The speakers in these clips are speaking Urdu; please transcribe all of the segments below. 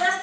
10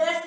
10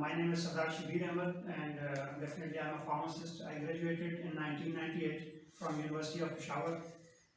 My name is Sardar Shabir Ahmed, and definitely I'm a pharmacist. I graduated in 1998 from University of Peshawar.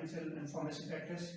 MPhil in pharmacy practice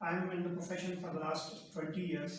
I'm in the profession for the last 20 years.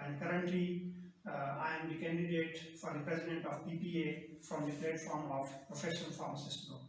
And currently I am the candidate for the president of PPA from the platform of Professional Pharmacist Group.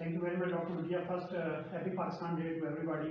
Thank you very much, Dr. Mutia. First, happy Pakistan Day to everybody.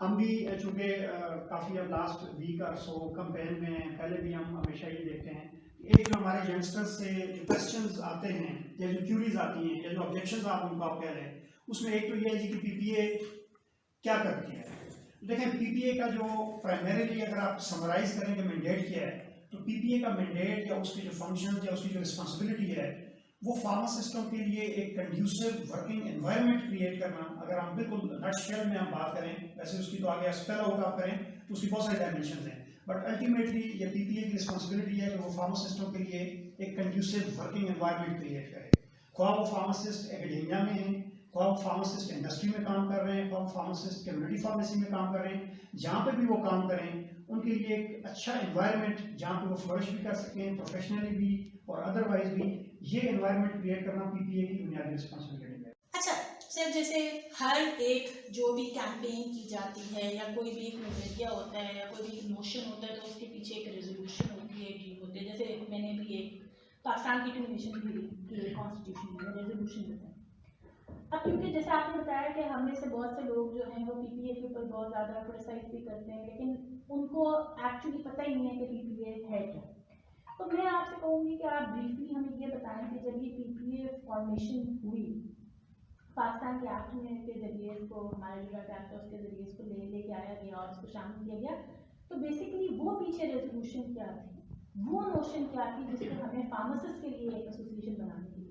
ہم بھی چونکہ کافی اب لاسٹ ویک اور سو کمپین میں پہلے بھی ہم ہمیشہ یہ دیکھتے ہیں کہ ایک جو ہمارے ینگسٹرز سے جو کوشچنز آتے ہیں یا جو کیوریز آتی ہیں یا جو آبجیکشنز آپ ان کو آپ کہہ رہے ہیں، اس میں ایک تو یہ ہے جی کہ پی پی اے کیا کرتی ہے. دیکھیں پی پی اے کا جو پرائمریلی اگر آپ سمرائز کریں کہ مینڈیٹ کیا ہے، تو پی پی اے کا مینڈیٹ یا اس کے جو فنکشن یا اس کی جو رسپانسبلٹی ہے وہ فارماسسٹوں کے لیے ایک کنڈیوسو ورکنگ انوائرمنٹ کریٹ کرنا. اگر ہم بالکل نٹ شیل میں ہم بات کریں، ویسے اس کی تو آگے اسپیل آؤٹ آپ کریں تو اس کی بہت ساری ڈائمینشنز ہیں، بٹ الٹیمیٹلی یہ پی پی اے کی رسپانسبلٹی ہے کہ وہ فارماسسٹوں کے لیے ایک کنڈیوسو ورکنگ انوائرمنٹ کریٹ کرے. خواہ وہ فارماسسٹ اکیڈیمیا میں ہیں، خواہ وہ فارماسسٹ انڈسٹری میں کام کر رہے ہیں، خواہ وہ فارماسسٹ کمیونٹی فارمیسی میں کام کر رہے ہیں، جہاں پہ بھی وہ کام کریں ان کے لیے ایک اچھا انوائرمنٹ جہاں پہ وہ فلرش بھی کر سکیں پروفیشنلی بھی اور ادروائز بھی، یہ انوائرمنٹ کریٹ کرنا پی پی اے کی بنیادی رسپانسبلٹی ہے. اچھا سر، جیسے ہر ایک جو بھی کیمپین کی جاتی ہے یا کوئی بھی ایک نظریہ ہوتا ہے یا کوئی بھی ایک نوشن ہوتا ہے تو اس کے پیچھے ایک ریزولوشن ہوتی ہے، ڈریم ہوتے ہیں. جیسے میں نے بھی ایک پاکستان کی ٹیونیشن کی کانسٹیٹیوشن میں ریزولوشن ہوتا ہے. اب کیونکہ جیسے آپ نے بتایا کہ ہم میں سے بہت سے لوگ جو ہیں وہ پی پی اے کے اوپر بہت زیادہ کرٹیسائز بھی کرتے ہیں، لیکن ان کو ایکچولی پتہ ہی نہیں ہے کہ پی پی اے ہے کیا. تو میں آپ سے کہوں گی کہ آپ بریفلی ہمیں یہ بتائیں کہ جب یہ پی پی اے فارمیشن ہوئی پاکستان کے ایکٹ میں کے ذریعے اس کو ہمارے جو ایکٹ ہے اس کے ذریعے اس کو لے کے آیا گیا اور اس کو شامل کیا گیا، تو بیسیکلی وہ پیچھے ریزولوشن کیا تھی، وہ نوشن کیا تھی جس کو ہمیں فارماسسٹ کے لیے ایک ایسوسیشن بنانے کی.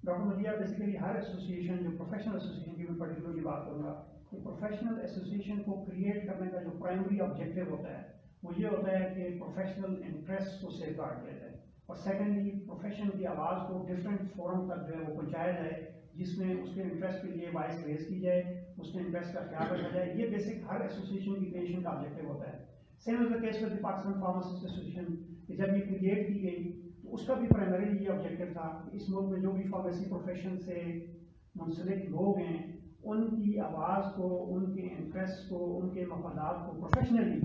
ڈاکٹر مدیہ بیسیکلی ہر ایسوسیشن جو پروفیشنل ایسوسیشن کی میں پرٹیکولرلی بات کروں گا کہ پروفیشنل ایسوسیشن کو کریٹ کرنے کا جو پرائمری آبجیکٹیو ہوتا ہے وہ یہ ہوتا ہے کہ پروفیشنل انٹرسٹ کو سیف گارڈ کیا جائے، اور سیکنڈلی پروفیشن کی آواز کو ڈفرینٹ فورم تک جو ہے وہ پہنچایا جائے جس میں اس کے انٹرسٹ کے لیے وائس ریز کی جائے، اس کے انٹرسٹ کا خیال رکھا جائے. یہ بیسک ہر ایسوسیشن کی کریشن کا آبجیکٹیو ہوتا ہے. Same is the case with Pakistan pharmacist association کہ جب یہ کریٹ کی گئی تو اس کا بھی پرائمریلی یہ آبجیکٹیو تھا کہ اس ملک میں جو بھی فارمیسی پروفیشن سے منسلک لوگ ہیں ان کی آواز کو، ان کے انٹرسٹ کو، ان کے مفادات کو پروفیشنلی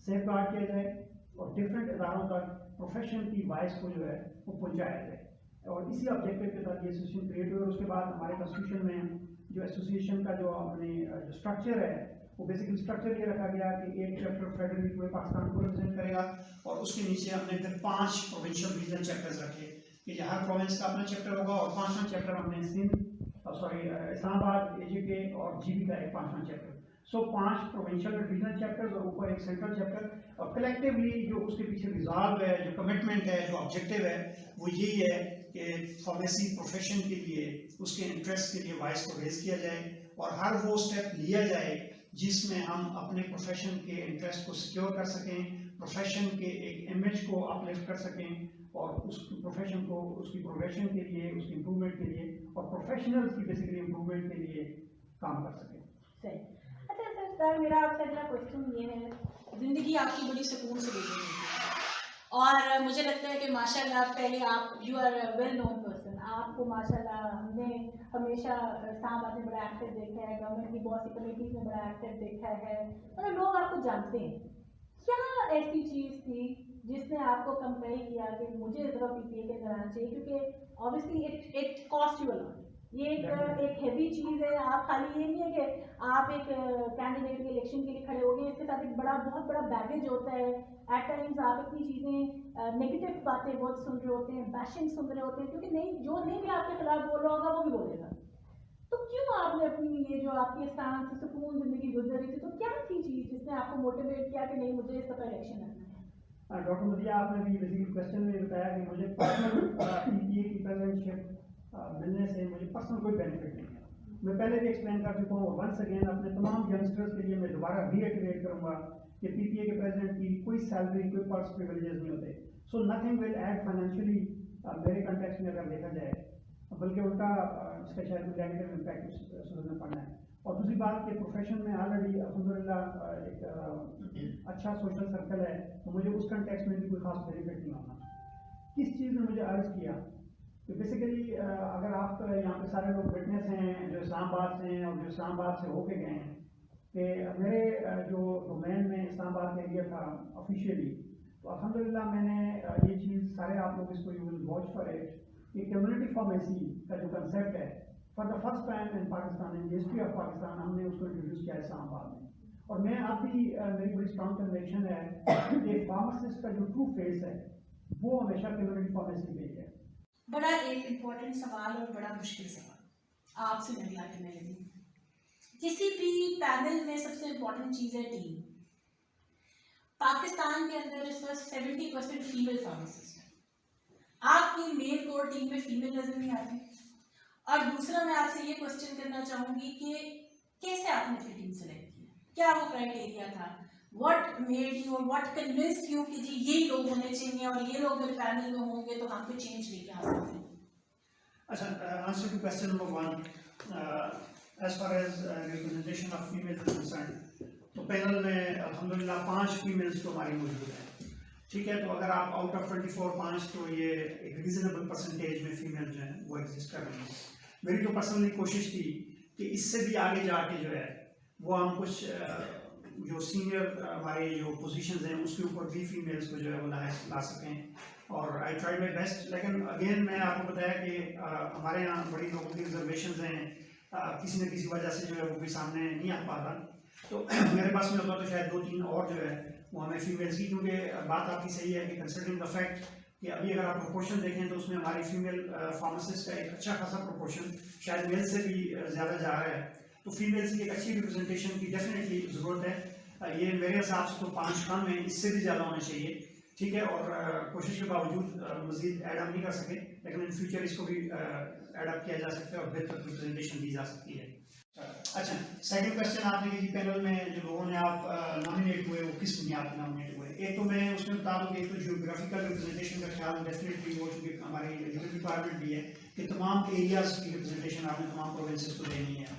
سیف گارڈ کیا جائے اور ڈفرینٹ اداروں تک پروفیشن کی وائس کو جو ہے وہ پہنچایا جائے. اور اسی آبجیکٹیو کے ساتھ یہ ایسوسیشن کریٹ ہوئی. اور اس کے بعد ہمارے کانسٹیٹیوشن میں جو ایسوسیشن کا جو اپنے جو اسٹرکچر ہے وہ بیسیکلی اسٹرکچر یہ رکھا گیا کہ ایک چیپٹر فیڈرل ہوئے پاکستان کو ریپرزینٹ کرے گا اور اس کے نیچے ہم نے پھر 5 پروونشل ریجنل چیپٹرز رکھے کہ ہر پروونس کا اپنا چیپٹر ہوگا، اور 5واں چیپٹر ہم نے اسلام آباد، اے جے کے اور جی بی کا ایک 5واں چیپٹر. سو 5 پروونشل ریجنل چیپٹرز اور اوپر ایک سینٹرل چیپٹر. اور کلیکٹیولی جو اس کے پیچھے ریزالو ہے، جو کمٹمنٹ ہے، جو آبجیکٹیو ہے وہ یہی ہے کہ فارمیسی پروفیشن کے لیے اس کے انٹرسٹ کے لیے وائس کو ریز کیا جائے اور ہر وہ اسٹیپ لیا جائے جس میں ہم اپنے پروفیشن کے انٹرسٹ کو سیکیور کر سکیں، پروفیشن کے ایک امیج کو اپ لفٹ کر سکیں اور اس پروفیشن کو اس کی پروگریشن کے لیے، اس کی امپرومنٹ کے لیے اور پروفیشنلز کی بیسیکلی امپرومنٹ کے لیے کام کر سکیں. صحیح. اچھا سر، میرا آپ سے اگلا کوشچن یہ ہے، زندگی آپ کی بڑی سکون سے گزری ہے اور مجھے لگتا ہے کہ ماشاء اللہ پہلے آپ you are well known person, آپ کو ماشاء اللہ ہم نے ہمیشہ اسلام آباد میں بڑا ایکٹیو دیکھا ہے، گورنمنٹ کی بہت سی کمیٹیز میں بڑا ایکٹیو دیکھا ہے، مطلب لوگ آپ کو جانتے ہیں. کیا ایسی چیز تھی جس نے آپ کو کمپیل کیا کہ مجھے ذرا پی پی اے کے کرانا چاہیے، کیونکہ obviously it cost you allot, یہ ایک ہیوی چیز ہے. آپ خالی یہ نہیں ہے کہ آپ ایک کینڈیڈیٹ کے الیکشن کے لیے کھڑے ہو گئے، اس کے ساتھ ایک بہت بڑا بیگیج ہوتا ہے. ایٹ ٹائمز آپ اتنی چیزیں نگیٹو باتیں بہت سن رہے ہوتے ہیں، بیشنگ سن رہے ہوتے ہیں، کیونکہ جو نہیں بھی آپ کے خلاف بول رہا ہوگا وہ بھی بولے گا. تو کیوں آپ نے اپنی یہ جو آپ کی آسان سے سکون زندگی گزر رہی تھی، تو کیا تھی چیز جس نے آپ کو موٹیویٹ کیا کہ نہیں مجھے اس دفعہ الیکشن لڑنا ہے؟ ڈاکٹر مدیہ، آپ نے بھی بیسیکلی کوشچن میں بتایا کہ مجھے پرسنل پی پی اے کی پریزیڈنٹشپ ملنے سے مجھے پرسنل کوئی بینیفٹ نہیں ہے. میں پہلے بھی ایکسپلین کر چکا ہوں اور ونس اگین اپنے تمام ینگسٹرز کے لیے میں دوبارہ ری ایکٹیویٹ کروں گا کہ پی پی اے کے پریزیڈنٹ کی کوئی سیلری، کوئی پرس پریویلیجز نہیں ہوتے. سو نتھنگ ول ایڈ فائنینشلی میرے کنٹیکسٹ میں اگر دیکھا جائے، بلکہ الٹا اس کا شاید کوئی نیگیٹو امپیکٹ اس میں پڑنا ہے. اور دوسری بات کہ پروفیشن میں آلریڈی الحمدللہ ایک اچھا سوشل سرکل ہے، تو مجھے اس کنٹیکسٹ میں بھی کوئی خاص بینیفٹ نہیں ہونا. کس چیز نے مجھے عرض کیا کہ بیسیکلی اگر آپ یہاں پہ سارے لوگ وٹنس ہیں جو اسلام آباد سے ہیں اور جو اسلام آباد سے ہو کے گئے ہیں، کہ میرے جو ڈومین میں اسلام آباد کا ایریا تھا آفیشیلی، تو الحمدللہ میں نے یہ چیز سارے آپ لوگ اس کو you will watch for it کہ کمیونٹی فارمیسی کا جو کنسیپٹ ہے for the first time in Pakistan, in history of Pakistan, ہم نے اس کو انٹروڈیوس کیا ہے اسلام آباد میں. اور میں آپ بھی میری بڑی اسٹرانگ کنوکشن ہے کہ فارماسسٹ کا جو ٹرو فیس ہے وہ ہمیشہ کمیونٹی فارمیسی میں ہی ہے. بڑا ایک امپورٹنٹ سوال اور بڑا مشکل سوال آپ سے میں لا کرنے لگی. کسی بھی پینل میں سب سے امپورٹنٹ چیز ہے ٹیم. پاکستان کے اندر اس وقت 70% فیمیل فارماسسٹ ہیں. آپ کی مین کور ٹیم میں فیمیل نظر نہیں آتی. اور دوسرا میں آپ سے یہ کوشچن کرنا چاہوں گی کہ کیسے آپ نے ٹیم سلیکٹ کیا, کیا وہ کرائٹیریا تھا, واٹ میڈ یو اور واٹ کنوینسڈ یو کہ جی یہی لوگ ہونے چاہیے اور یہ لوگ میرے پینل میں ہوں گے تو ہم کو چینج لے کے آ سکتے ہیں. اچھا, answer to question number one, as far as representation of females is concerned, تو پینل میں الحمدللہ 5 فیمیلز تو ہماری موجود ہیں. ٹھیک ہے, تو اگر آپ آؤٹ آف 24 5 تو یہ ایک ریزنیبل پرسنٹیج میں فیمیل جو ہیں وہ ایگزسٹ کر رہی ہیں. میری تو پرسنلی کوشش تھی کہ اس سے بھی آگے جا کے جو ہے وہ ہم کچھ جو سینئر ہمارے جو پوزیشنز ہیں اس کے اوپر بھی فیمیلز کو جو ہے وہ لا سکیں, اور آئی ٹرائی مائی بیسٹ. لیکن اگین میں آپ کو بتایا کہ ہمارے یہاں بڑی لوگوں کی ریزرویشنز ہیں, کسی نہ کسی وجہ سے جو ہے وہ بھی سامنے نہیں آ پاتا. تو میرے پاس میں ہوتا تو شاید 2-3 اور جو ہے وہ ہمیں فیمیلز کی, کیونکہ بات آپ کی صحیح ہے کہ کنسیڈرنگ دا فیکٹ کہ ابھی اگر آپ پروپورشن دیکھیں تو اس میں ہماری فیمیل فارماسسٹ کا ایک اچھا خاصا پروپورشن شاید میل سے بھی زیادہ جا رہا ہے. تو فیمیلز کی ایک اچھی ریپرزنٹیشن کی ڈیفینیٹلی ضرورت ہے. یہ میرے حساب سے تو 5 کم ہے, اس سے بھی زیادہ ہونا چاہیے. ٹھیک ہے, اور کوشش کے باوجود مزید ایڈ اپ نہیں کر سکے, لیکن ان فیوچر اس کو بھی ایڈ اپ کیا جا سکتا ہے اور بہتر ریپرزنٹیشن دی جا سکتی ہے. اچھا, سیکنڈ کوشچن آپ نے کہ پینل میں جو لوگوں نے آپ نامینیٹ ہوئے وہ کس بنیاد پہ نامینیٹ ہوئے. ایک تو میں اس میں بتا دوں کہ ایک تو جیوگرافیکل ریپرزنٹیشن کا خیال ڈیفینیٹلی وہ چونکہ ہماری لیگل ریکوائرمنٹ بھی ہے کہ تمام ایریاز کی ریپرزنٹیشن آپ نے تمام پروونسز کو دینی ہے.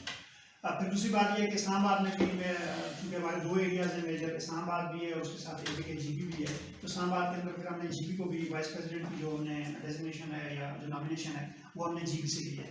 پھر دوسری بات یہ ہے کہ اسلام آباد میں بھی چونکہ ہمارے 2 ایریاز ہیں میجر, اسلام آباد بھی ہے اور اس کے ساتھ اے پی جی پی بھی ہے. تو اسلام آباد کے اندر پھر ہم نے جی پی کو بھی وائس پریزیڈنٹ کی جو ہم نے ڈیزگنیشن ہے یا جو نامینیشن ہے وہ ہم نے جی پی سے کی ہے.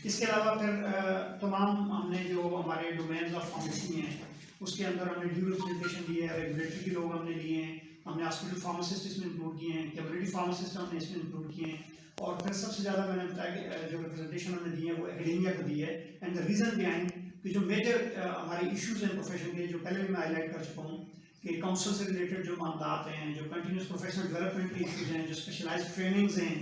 اس کے علاوہ پھر تمام ہم نے جو ہمارے ڈومینز آف فارمیسی ہیں اس کے اندر ہم نے ڈیو ریپرزنٹیشن دی ہے. ریگولیٹری کے لوگ ہم نے لیے ہیں, ہم نے ہاسپٹل فارماسسٹ اس میں انکلوڈ کیے ہیں, کمیونٹی فارماسسٹ ہم نے اس میں انکلوڈ کیے ہیں, اور پھر سب سے زیادہ میں نے بتایا کہ جو ریپرزنٹیشن ہم نے دی ہے وہ اکیڈیمیا کو دی ہے. اینڈ دا ریزن بیہائنڈ کہ جو میجر ہماری ایشوز ہیں پروفیشن کے, جو پہلے بھی میں ہائی لائٹ کر چکا ہوں کہ کاؤنسل سے ریلیٹڈ جو معاملات ہیں, جو کنٹینیوس پروفیشنل ڈیولپمنٹ کے ایشوز ہیں, جو اسپیشلائزڈ ٹریننگز ہیں,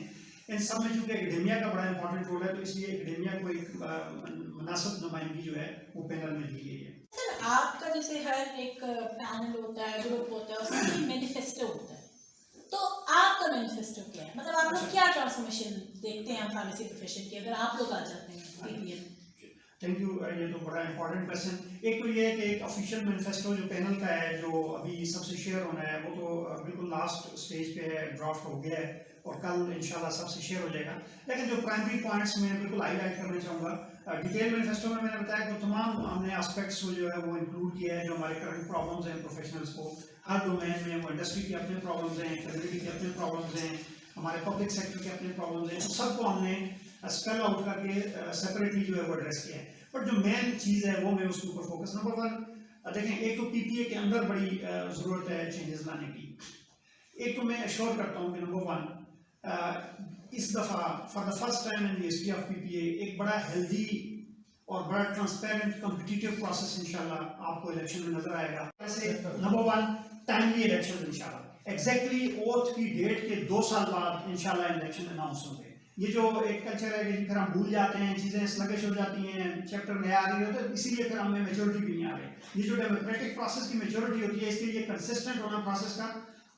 ان سب میں چونکہ اکیڈیمیا کا بڑا امپورٹنٹ رول ہے, تو اس لیے اکیڈیمیا کو ایک مناسب نمائندگی جو ہے وہ پینل میں دی گئی ہے. سر, آپ کا جیسے ہر ایک پینل ہوتا ہے, گروپ ہوتا ہے, اس میں ایک مینیفیسٹو ہوتا ہے, تو آپ کا مینیفیسٹو کیا ہے؟ مطلب آپ لوگ کیا ٹرانسفارمیشن دیکھتے ہیں فارمیسی پروفیشن کی اگر آپ لوگ آ جاتے ہیں پی پی ایم؟ تھینک یو, یہ تو بڑا امپورٹنٹ کویشچن. ایک تو یہ ہے کہ ایک آفیشیل مینیفیسٹو جو پینل کا ہے جو ابھی سب سے شیئر ہونا ہے وہ تو بالکل لاسٹ اسٹیج پہ ہے, ڈرافٹ ہو گیا ہے اور کل انشاءاللہ سب سے شیئر ہو جائے گا. لیکن جو پرائمری پوائنٹس میں بالکل ہائی لائٹ کرنا چاہوں گا, ڈیٹیل مینیفیسٹو میں نے بتایا کہ تمام ہم نے اسپیکٹس جو ہے وہ انکلوڈ کیا ہے جو ہمارے کرنٹ پرابلمز ہیں پروفیشنلس کو ہر ڈومین میں. وہ انڈسٹری کے اپنے پرابلمز ہیں, کمیونٹی کے اپنے پرابلمز ہیں, ہمارے پبلک سیکٹر کے اپنے پرابلمز ہیں, سب کو ہم نے اسپیل آؤٹ کر کے سیپریٹلی جو ہے وہ ایڈریس کیا ہے. بٹ جو مین چیز ہے وہ میں اس کے اوپر فوکس. نمبر 1 دیکھیں, ایک تو پی پی اے کے اندر بڑی ضرورت ہے چینجز لانے کی. ایک تو میں ایشور کرتا ہوں کہ نمبر 1 اس دفعہ for the first time in the history of P P A ایک بڑا ہیلدی اور بڑا ٹرانسپیرنٹ کمپٹیٹیو پروسیس انشاءاللہ آپ کو الیکشن میں نظر آئے گا. ایسے نمبر 1 ٹائملی الیکشن انشاءاللہ ایگزیکٹلی اوتھ کی ڈیٹ کے 2 سال بعد انشاءاللہ الیکشن اناؤنس ہوں گے. یہ جو ایک کلچر ہے کہ پھر ہم بھول جاتے ہیں, چیزیں سلگش ہو جاتی ہیں, چیپٹر نیا آ رہی ہوتا ہے, اسی لیے پھر ہمیں میچورٹی بھی نہیں آ رہی. یہ جو ڈیموکریٹک پروسیس کی میچورٹی ہوتی ہے اس کے لیے کنسسٹنٹ ہونا پروسیس کا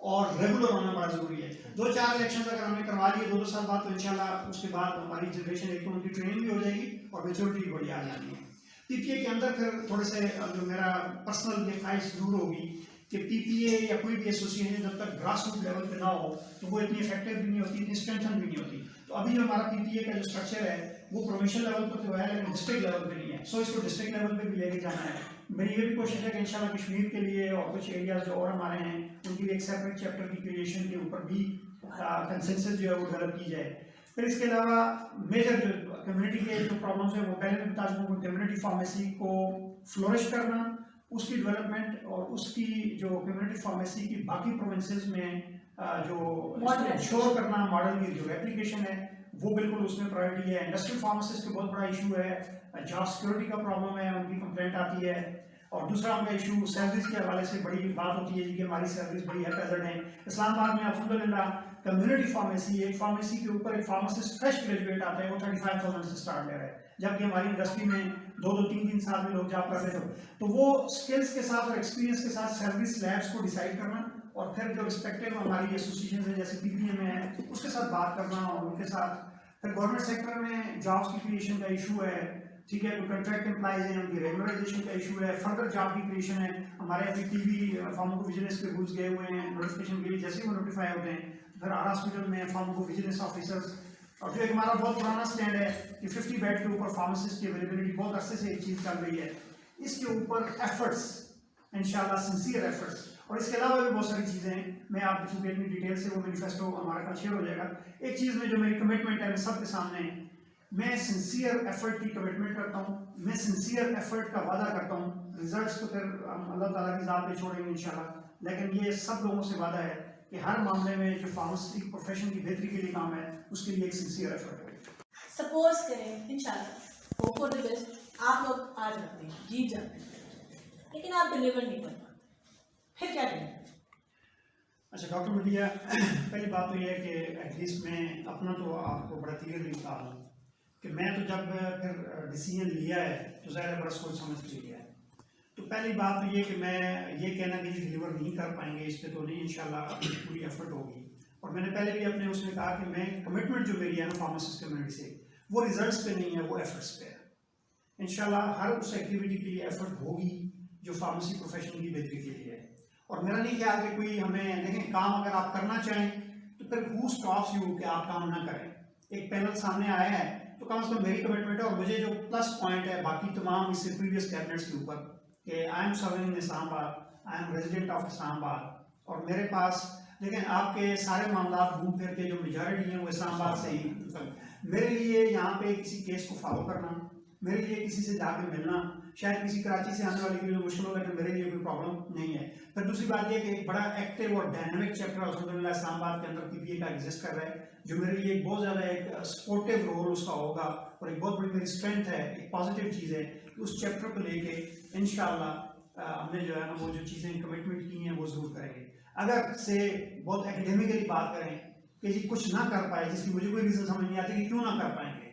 اور ریگولر ہونا بڑا ضروری ہے. 2-4 الیکشن اگر ہم نے کروا لیے 2 سال بعد تو انشاءاللہ اس کے بعد ہماری جنریشن ایک تو ان کی ٹریننگ بھی ہو جائے گی اور میچورٹی بھی بڑی آ جانی ہے. پی پی اے کے اندر پھر تھوڑے سے جو میرا پرسنل یہ خواہش ضرور ہوگی کہ پی پی اے یا کوئی بھی ایسوسیشن جب تک گراس روٹ لیول پہ نہ ہو تو وہ اتنی افیکٹو بھی نہیں ہوتی, اتنی اسٹرینتھن بھی نہیں ہوتی. تو ابھی جو ہمارا پی پی اے کا جو اسٹرکچر ہے وہ پروونشل لیول پر تو ہے لیکن ڈسٹرکٹ لیول پہ نہیں ہے. سو اس کو ڈسٹرکٹ لیول پہ بھی لے کے جانا ہے. میری یہ بھی کوشش ہے کہ انشاءاللہ کشمیر کے لیے اور کچھ ایریاز جو اور ہمارے ہیں ان کے لیے ایک سیپریٹ چیپٹر کی کریشن کے اوپر بھی کنسنسس جو ہے وہ ڈیولپ کی جائے. پھر اس کے علاوہ میجر جو کمیونٹی کے جو پرابلمس ہیں وہ پہلے بھی بتا چکا ہوں. کمیونٹی فارمیسی کو فلورش کرنا, اس کی ڈیولپمنٹ اور اس کی جو کمیونٹی فارمیسی کی باقی پروونسز میں جو انشور کرنا, ماڈل کی جو ریپلیکیشن ہے وہ بالکل اس میں پرائرٹی ہے. انڈسٹریل فارماسسٹ کا بہت بڑا ایشو ہے, جاب سیکورٹی کا پرابلم ہے, ان کی کمپلینٹ آتی ہے. اور دوسرا ان کا ایشو سیلریز کے حوالے سے بڑی بات ہوتی ہے جی کہ ہماری سیلریز بڑی ہیپیزڈ ہیں. اسلام آباد میں الحمدللہ کمیونٹی فارمیسی ہے, فارمیسی کے اوپر ایک فارماسسٹ فریش گریجویٹ آتا ہے, وہ 35,000 سے اسٹارٹ لے رہا ہے, جبکہ ہماری انڈسٹری میں 2-3 سال میں لوگ جاب کرتے تھے. تو وہ اسکلس کے ساتھ اور ایکسپیرینس کے ساتھ سیلری سلیبس کو ڈیسائیڈ کرنا اور پھر جو رسپیکٹیو ہماری ایسوسیشن ہے جیسے PPA میں ہے اس کے ساتھ بات کرنا اور ان کے ساتھ. پھر گورنمنٹ سیکٹر میں جابس کی کریشن کا ایشو ہے, ٹھیک ہے, کوئی کنٹریکٹ امپلائیز ہیں ان کی ریگولرائزیشن کا ایشو ہے, فردر جاب کی کریشن ہے. ہمارے ابھی TV فارمو کو ویجیلنس کے رولز گئے ہوئے ہیں نوٹیفکیشن کے لیے, جیسے وہ نوٹیفائی ہوتے ہیں پھر ہر ہاسپٹل میں فارمو کو ویجیلنس آفیسرز. اور جو ایک ہمارا بہت پرانا اسٹینڈ ہے کہ 50 بیڈ کے اوپر فارماسسٹ کی اویلیبلٹی بہت عرصے سے ایک چیز چل رہی ہے, اس کے اوپر ایفرٹس انشاءاللہ سنسیئر ایفرٹس. اور اس کے علاوہ بھی بہت ساری چیزیں ہیں, میں آپ کو چونکہ اتنی ڈیٹیل سے وہ مینیفیسٹو ہمارا کل شیئر ہو جائے گا. ایک چیز میں جو میری کمٹمنٹ ہے سب کے سامنے, میں سنسیئر ایفرٹ کی کمٹمنٹ کرتا ہوں, میں سنسیئر ایفرٹ کا وعدہ کرتا ہوں. ریزلٹس تو پھر ہم اللہ تعالیٰ کی ذات پہ چھوڑیں گے انشاءاللہ, لیکن یہ سب لوگوں سے وعدہ ہے کہ ہر معاملے میں جو فارمیسی پروفیشن کی بہتری کے لیے کام ہے اس کے لیے ایک سنسیئر ایفرٹ ہے. سپوز کریں انشاءاللہ ہوپ فار دی بیسٹ آپ لوگ آ جاتے ہیں, جیت جاتے ہیں, لیکن آپ ڈلیور نہیں کر پاتے, پھر کیا کریں؟ اچھا ڈاکٹر مدیہ, پہلی بات تو یہ ہے کہ ایٹ لیسٹ میں اپنا تو آپ کو بڑا کلیئرلی بتا دوں کہ میں تو جب پھر ڈیسیجن لیا ہے تو ظاہر ہے بڑا سوچ سمجھ کے لیا ہے. تو پہلی بات تو یہ کہ میں یہ کہنا کہ ڈلیور نہیں کر پائیں گے اس پہ تو نہیں, انشاءاللہ پوری ایفرٹ ہوگی. اور میں نے پہلے بھی اپنے اس میں کہا کہ میں کمٹمنٹ جو میری ہے نا فارماسسٹ کمیونٹی سے, وہ ریزلٹس پہ نہیں ہے, وہ ایفرٹس پہ ہے. انشاءاللہ ہر اس ایکٹیویٹی کے لیے ایفرٹ ہوگی جو فارمیسی پروفیشن کی بہتری کے لیے ہے. اور میرا نہیں خیال کہ کوئی ہمیں دیکھیں کام اگر آپ کرنا چاہیں تو پھر ہو اسٹاپس یو کہ آپ کام نہ کریں. ایک پینل سامنے آیا ہے تو کم از کم میری کمٹمنٹ ہے, اور مجھے جو پلس پوائنٹ ہے باقی تمام اس سے پریویس کیبنٹس کے اوپر کہ آئی ایم سرونگ ان اسلام آباد, آئی ایم ریزیڈنٹ آف اسلام آباد, اور میرے پاس لیکن آپ کے سارے معاملات گھوم پھر کے جو میجارٹی ہیں وہ اسلام آباد سے ہی. میرے لیے یہاں پہ کسی کیس کو فالو کرنا, میرے لیے کسی سے جا کے ملنا, شاید کسی کراچی سے آنے والے کے لیے مشکل ہوگا, لیکن میرے لیے کوئی پرابلم نہیں ہے. پھر دوسری بات یہ کہ ایک بڑا ایکٹیو اور ڈائنامک چیپٹر الحمدللہ اسلام آباد کے اندر PPA کا ایگزسٹ کر رہا ہے, جو میرے لیے بہت زیادہ ایک سپورٹیو رول اس کا ہوگا, اور ایک بہت بڑی میری اسٹرینتھ ہے, ایک پازیٹیو چیز ہے کہ اس چیپٹر کو لے کے انشاءاللہ ہم نے جو ہے نا وہ جو چیزیں کمٹمنٹ کی ہیں وہ ضرور کریں گے. اگر سے بہت اکیڈیمکلی بات کریں کہ جی کچھ نہ کر پائے جس کی مجھے کوئی ریزن سمجھ نہیں آتی کہ کیوں نہ کر پائیں گے,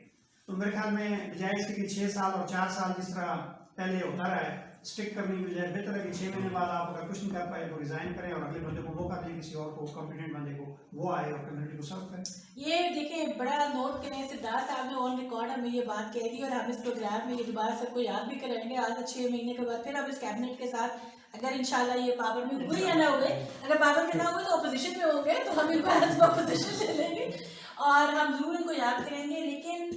تو میرے خیال میں بجائے اس کے کہ 6 سال اور 4 سال جس طرح پہلے ہوتا رہا ہے اسٹک کرنے کی بجائے بہتر ہے کہ 6 مہینے بعد آپ اگر کچھ نہیں کر پائے تو ریزائن کریں اور اگلے بندے کو موقع دیں, کسی اور کو کمپیٹنٹ بندے کو, وہ آئے اور کمیونٹی کو سرو کریں. یہ دیکھیں بڑا نوٹ کریں, سردار صاحب نے آن ریکارڈ ہمیں یہ بات کہہ دی, اور ہم اس پروگرام میں یہ دوبارہ سب کو یاد بھی کرائیں گے. آج 6 مہینے کے بعد پھر ہم اس کیبنٹ کے ساتھ اگر انشاءاللہ یہ پاور میں ہوئے یا نہ ہوئے, اگر پاور میں نہ ہوئے تو اپوزیشن میں ہوں گے تو ہم ان کو ایز اپوزیشن لے لیں گے اور ہم ضرور ان کو یاد کریں گے. لیکن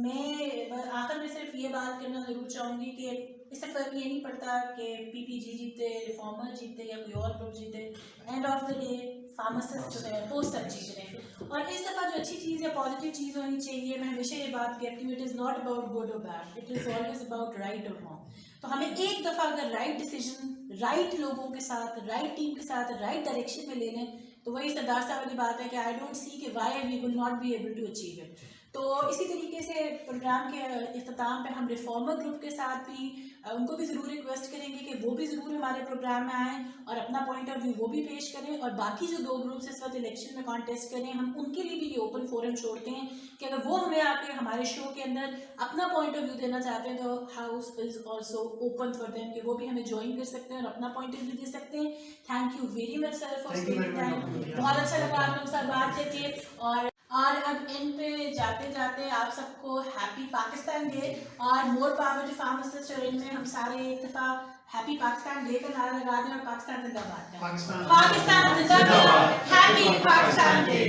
میں آخر میں صرف یہ بات کرنا ضرور چاہوں گی کہ اس سے فرق یہ نہیں پڑتا کہ PPG جیتے, ریفارمر جیتے یا کوئی اور گروپ جیتے, and of the day pharmacist جو ہے وہ سب جیت رہے ہیں. اور اس دفعہ جو اچھی چیز ہے, پازیٹیو چیز ہونی چاہیے. میں ہمیشہ یہ بات کہتی ہوں, it is not about good اور bad, it is always about right اور رانگ. تو ہمیں ایک دفعہ اگر رائٹ ڈیسیجن رائٹ لوگوں کے ساتھ, رائٹ ٹیم کے ساتھ, رائٹ ڈائریکشن میں لے لیں, تو وہی سردار صاحب والی بات ہے کہ آئی ڈونٹ سی کہ why we will not be able to achieve it. تو اسی طریقے سے پروگرام کے اختتام پہ ہم ریفارمر گروپ کے ساتھ بھی ان کو بھی ضرور ریکویسٹ کریں گے کہ وہ بھی ضرور ہمارے پروگرام میں آئیں اور اپنا پوائنٹ آف ویو وہ بھی پیش کریں. اور باقی جو 2 گروپس اس وقت الیکشن میں کانٹیسٹ کریں, ہم ان کے لیے بھی یہ اوپن فورم چھوڑتے ہیں کہ اگر وہ ہمیں آ کے ہمارے شو کے اندر اپنا پوائنٹ آف ویو دینا چاہتے ہیں تو house is also open for them کہ وہ بھی ہمیں جوائن کر سکتے ہیں اور اپنا پوائنٹ آف ویو دے سکتے ہیں. Thank you very much sir for spending time, بہت اچھا لگا آپ لوگ سے بات کر کے. اور اب ان پہ جاتے جاتے آپ سب کو ہیپی پاکستان ڈے اور مور پاور ٹو فارماسسٹ, اور ان میں ہم سارے ایک دفعہ ہیپی پاکستان ڈے کا نعرہ لگا دیں اور پاکستان زندہ باد. پاکستان زندہ باد, ہیپی پاکستان ڈے.